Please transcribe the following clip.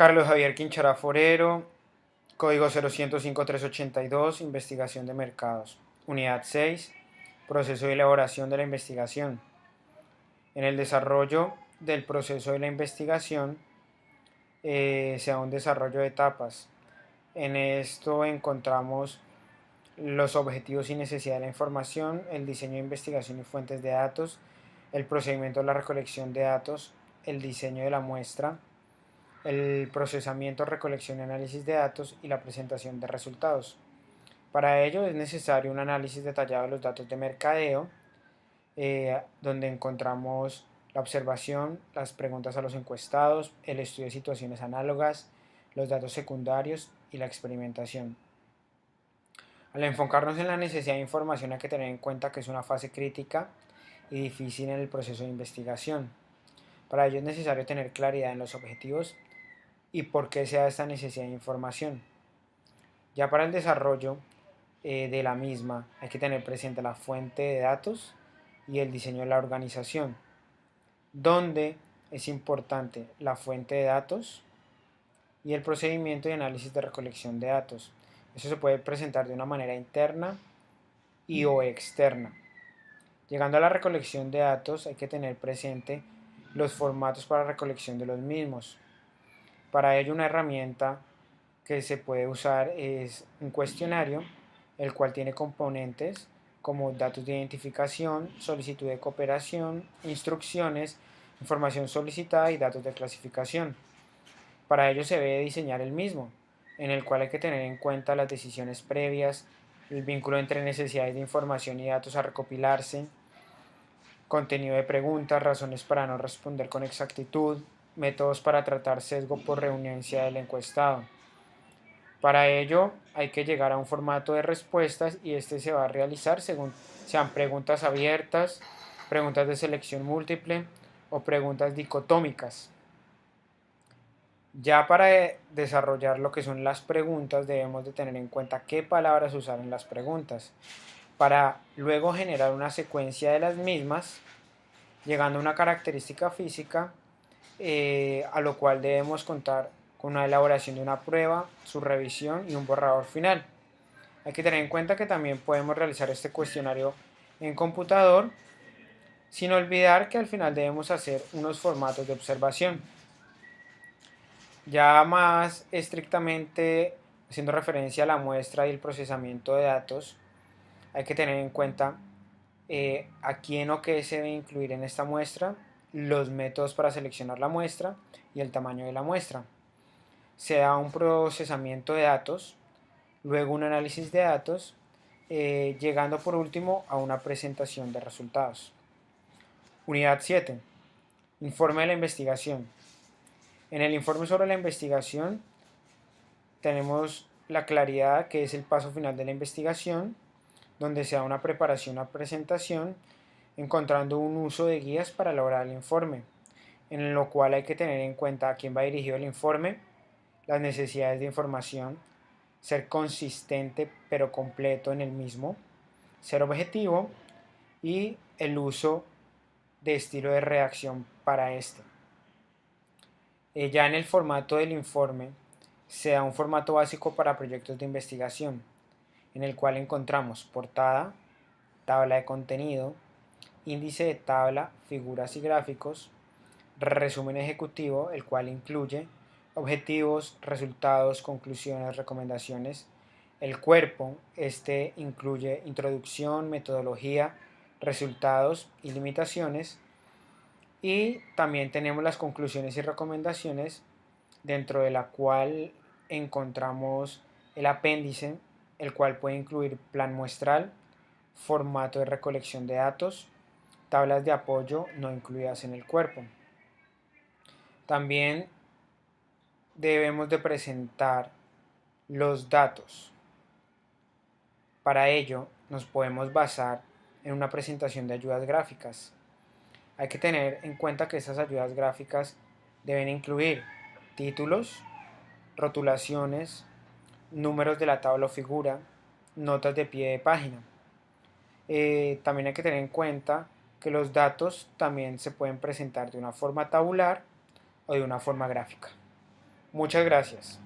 Carlos Javier Quinchara Forero, código 0105-382, investigación de mercados. Unidad 6, proceso de elaboración de la investigación. En el desarrollo del proceso de la investigación se da un desarrollo de etapas. En esto encontramos los objetivos y necesidad de la información, el diseño de investigación y fuentes de datos, el procedimiento de la recolección de datos, el diseño de la muestra, el procesamiento, recolección y análisis de datos y la presentación de resultados. Para ello es necesario un análisis detallado de los datos de mercadeo, donde encontramos la observación, las preguntas a los encuestados, el estudio de situaciones análogas, los datos secundarios y la experimentación. Al enfocarnos en la necesidad de información hay que tener en cuenta que es una fase crítica y difícil en el proceso de investigación. Para ello es necesario tener claridad en los objetivos y por qué se da esta necesidad de información. Ya para el desarrollo de la misma hay que tener presente la fuente de datos y el diseño de la organización, donde es importante la fuente de datos y el procedimiento de análisis de recolección de datos. Eso se puede presentar de una manera interna y o externa. Llegando a la recolección de datos hay que tener presente los formatos para recolección de los mismos. Para ello una herramienta que se puede usar es un cuestionario, el cual tiene componentes como datos de identificación, solicitud de cooperación, instrucciones, información solicitada y datos de clasificación. Para ello se debe diseñar el mismo, en el cual hay que tener en cuenta las decisiones previas, el vínculo entre necesidades de información y datos a recopilarse, contenido de preguntas, razones para no responder con exactitud, métodos para tratar sesgo por reuniencia del encuestado. Para ello hay que llegar a un formato de respuestas y este se va a realizar según sean preguntas abiertas, preguntas de selección múltiple o preguntas dicotómicas. Ya para desarrollar lo que son las preguntas debemos de tener en cuenta qué palabras usar en las preguntas para luego generar una secuencia de las mismas llegando a una característica física a lo cual debemos contar con una elaboración de una prueba, su revisión y un borrador final. Hay que tener en cuenta que también podemos realizar este cuestionario en computador, sin olvidar que al final debemos hacer unos formatos de observación. Ya más estrictamente haciendo referencia a la muestra y el procesamiento de datos, hay que tener en cuenta a quién o qué se debe incluir en esta muestra, los métodos para seleccionar la muestra y el tamaño de la muestra. Se da un procesamiento de datos, luego un análisis de datos, llegando por último a una presentación de resultados. Unidad 7. Informe de la investigación. En el informe sobre la investigación tenemos la claridad, que es el paso final de la investigación, donde se da una preparación a presentación, encontrando un uso de guías para elaborar el informe, en lo cual hay que tener en cuenta a quién va dirigido el informe, las necesidades de información, ser consistente pero completo en el mismo, ser objetivo y el uso de estilo de redacción para este. Ya en el formato del informe se da un formato básico para proyectos de investigación, en el cual encontramos portada, tabla de contenido, índice de tabla, figuras y gráficos, resumen ejecutivo, el cual incluye objetivos, resultados, conclusiones, recomendaciones, el cuerpo, este incluye introducción, metodología, resultados y limitaciones, y también tenemos las conclusiones y recomendaciones, dentro de la cual encontramos el apéndice, el cual puede incluir plan muestral, formato de recolección de datos, tablas de apoyo no incluidas en el cuerpo. También debemos de presentar los datos. Para ello nos podemos basar en una presentación de ayudas gráficas. Hay que tener en cuenta que esas ayudas gráficas deben incluir títulos, rotulaciones, números de la tabla o figura, notas de pie de página. También hay que tener en cuenta que los datos también se pueden presentar de una forma tabular o de una forma gráfica. Muchas gracias.